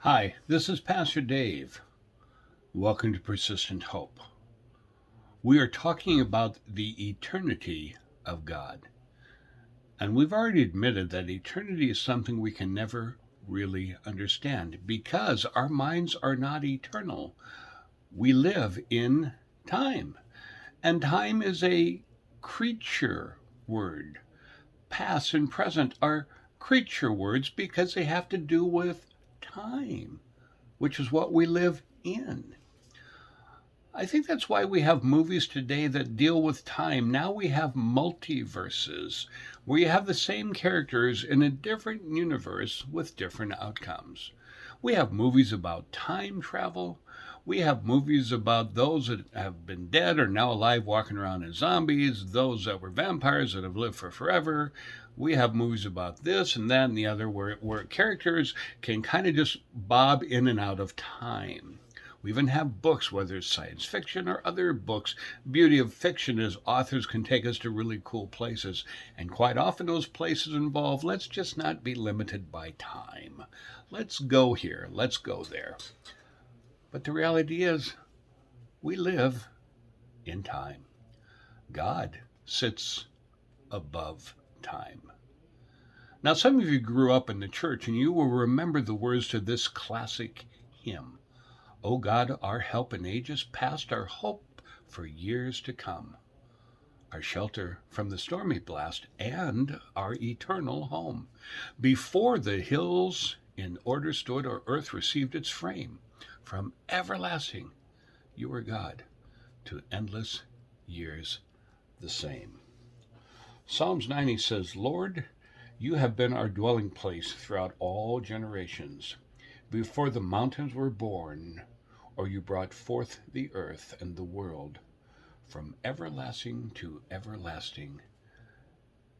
Hi, this is Pastor Dave. Welcome to Persistent Hope. We are talking about the eternity of God. And we've already admitted that eternity is something we can never really understand because our minds are not eternal. We live in time, and time is a creature word. Past and present are creature words because they have to do with time, which is what we live in. I think that's why we have movies today that deal with time. Now we have multiverses where you have the same characters in a different universe with different outcomes. We have movies about time travel. We have movies about those that have been dead or now alive walking around as zombies, those that were vampires that have lived for forever. We have movies about this and that and the other where characters can kind of just bob in and out of time. We even have books, whether it's science fiction or other books. Beauty of fiction is authors can take us to really cool places. And quite often those places involve, let's just not be limited by time. Let's go here, let's go there. But the reality is, we live in time. God sits above time. Now, some of you grew up in the church and you will remember the words to this classic hymn. O God, our help in ages past, our hope for years to come, our shelter from the stormy blast, and our eternal home. Before the hills in order stood, or earth received its frame, from everlasting you are God, to endless years the same. Psalms 90 says, Lord, you have been our dwelling place throughout all generations. Before the mountains were born, or you brought forth the earth and the world, from everlasting to everlasting,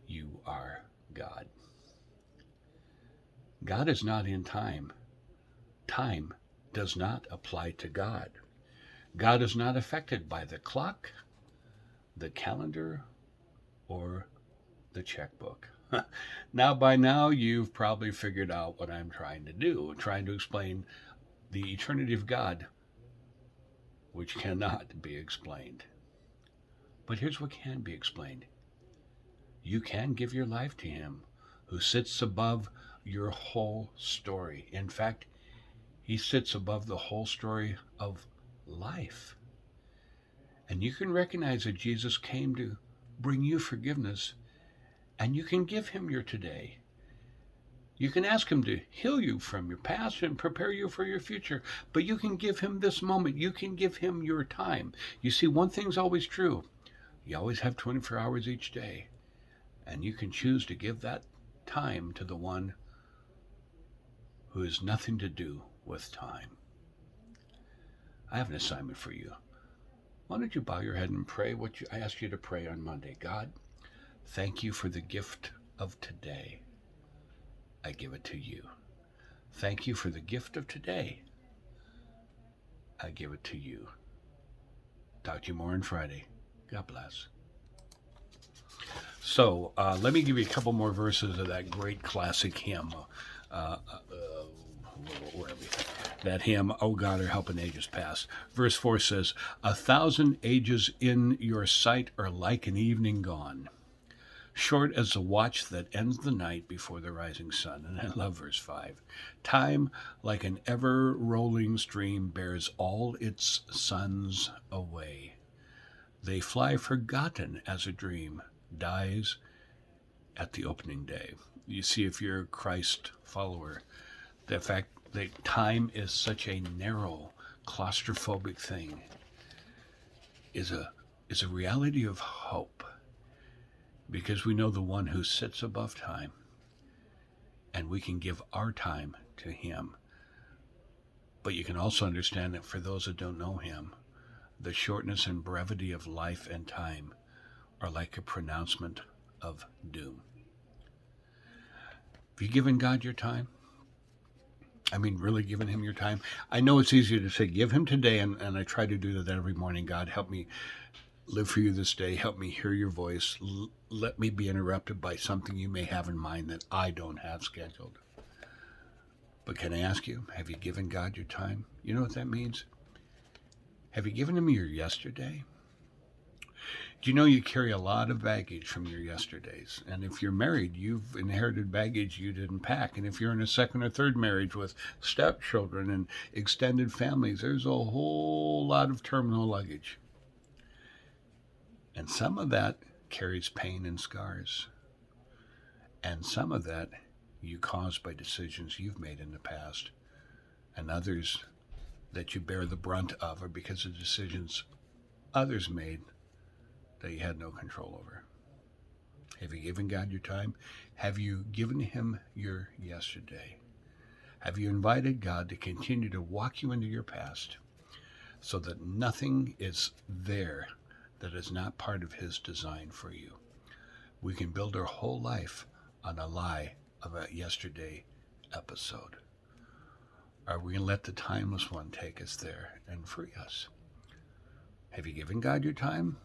you are God. God is not in time. Time does not apply to God. God is not affected by the clock, the calendar, or the checkbook. Now, by now, you've probably figured out what I'm trying to do, trying to explain the eternity of God, which cannot be explained. But here's what can be explained. You can give your life to Him who sits above your whole story. In fact, He sits above the whole story of life. And you can recognize that Jesus came to bring you forgiveness, and you can give Him your today. You can ask Him to heal you from your past and prepare you for your future, but you can give Him this moment. You can give Him your time. You see, one thing's always true. You always have 24 hours each day, and you can choose to give that time to the one who has nothing to do with time. I have an assignment for you. Why don't you bow your head and pray what I asked you to pray on Monday? God, thank you for the gift of today. I give it to you. Thank you for the gift of today. I give it to you. Talk to you more on Friday. God bless. So let me give you a couple more verses of that great classic hymn. Uh, uh, where are we? That hymn, O God, our help in ages past. Verse 4 says, 1,000 ages in your sight are like an evening gone, short as the watch that ends the night before the rising sun. And I love verse 5. Time, like an ever rolling stream, bears all its sons away. They fly forgotten as a dream dies at the opening day. You see, if you're a Christ follower, the fact that time is such a narrow, claustrophobic thing is a reality of hope, because we know the one who sits above time, and we can give our time to Him. But you can also understand that for those that don't know Him, the shortness and brevity of life and time are like a pronouncement of doom. Have you given God your time? I mean, really giving Him your time? I know it's easier to say, give Him today, and I try to do that every morning. God, help me live for you this day. Help me hear your voice. Let me be interrupted by something you may have in mind that I don't have scheduled. But can I ask you, have you given God your time? You know what that means? Have you given him your yesterday? Do you know you carry a lot of baggage from your yesterdays? And if you're married, you've inherited baggage you didn't pack. And if you're in a second or third marriage with stepchildren and extended families, there's a whole lot of terminal luggage. And some of that carries pain and scars. And some of that you caused by decisions you've made in the past. And others that you bear the brunt of are because of decisions others made that you had no control over. Have you given God your time? Have you given him your yesterday? Have you invited God to continue to walk you into your past so that nothing is there that is not part of his design for you? We can build our whole life on a lie of a yesterday episode. Are we going to let the timeless one take us there and free us? Have you given God your time?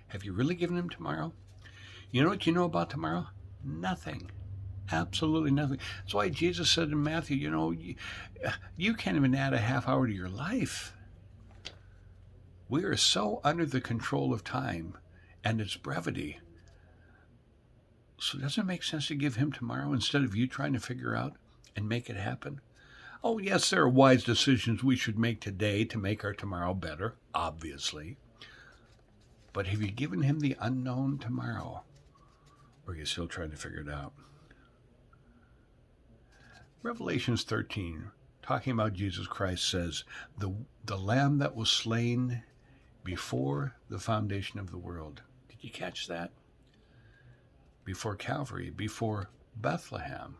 Have you really given him tomorrow? You know what you know about tomorrow? Nothing. Absolutely nothing. That's why Jesus said in Matthew, you can't even add a half hour to your life. We are so under the control of time and its brevity. So doesn't it make sense to give him tomorrow instead of you trying to figure out and make it happen? Oh, yes, there are wise decisions we should make today to make our tomorrow better, obviously. But have you given him the unknown tomorrow? Or are you still trying to figure it out? Revelations 13, talking about Jesus Christ, says, the lamb that was slain before the foundation of the world. Did you catch that? Before Calvary, before Bethlehem.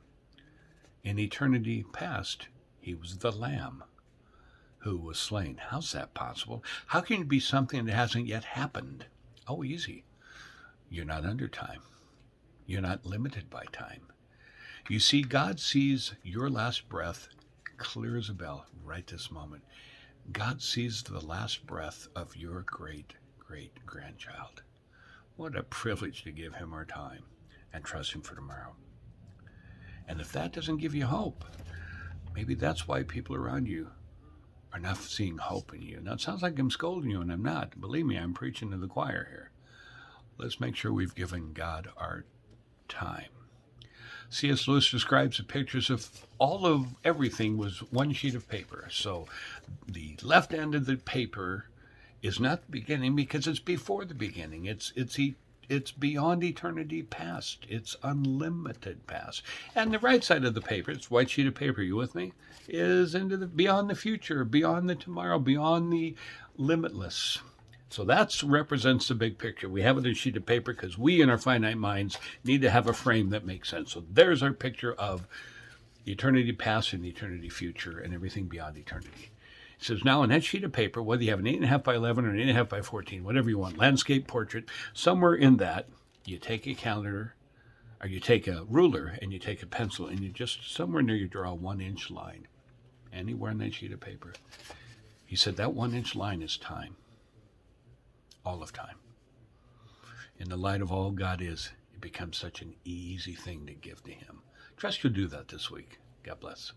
In eternity past, he was the lamb who was slain. How's that possible? How can it be something that hasn't yet happened? Oh, easy. You're not under time. You're not limited by time. You see, God sees your last breath clear as a bell right this moment. God sees the last breath of your great-great-grandchild. What a privilege to give him our time and trust him for tomorrow. And if that doesn't give you hope, maybe that's why people around you are not seeing hope in you. Now, it sounds like I'm scolding you, and I'm not. Believe me, I'm preaching to the choir here. Let's make sure we've given God our time. C.S. Lewis describes the pictures of all of everything was one sheet of paper. So the left end of the paper is not the beginning because it's before the beginning. It's beyond eternity past. It's unlimited past. And the right side of the paper, it's white sheet of paper, you with me? Is into the beyond the future, beyond the tomorrow, beyond the limitless. So that represents the big picture. We have it on a sheet of paper because we in our finite minds need to have a frame that makes sense. So there's our picture of eternity past and eternity future and everything beyond eternity. It says now on that sheet of paper, whether you have an 8.5 by 11 or an 8.5 by 14, whatever you want, landscape, portrait, somewhere in that, you take a calendar or you take a ruler and you take a pencil and you just somewhere near you draw a 1-inch line. Anywhere on that sheet of paper. He said that 1-inch line is time. All of time. In the light of all God is, it becomes such an easy thing to give to him. Trust you'll do that this week. God bless.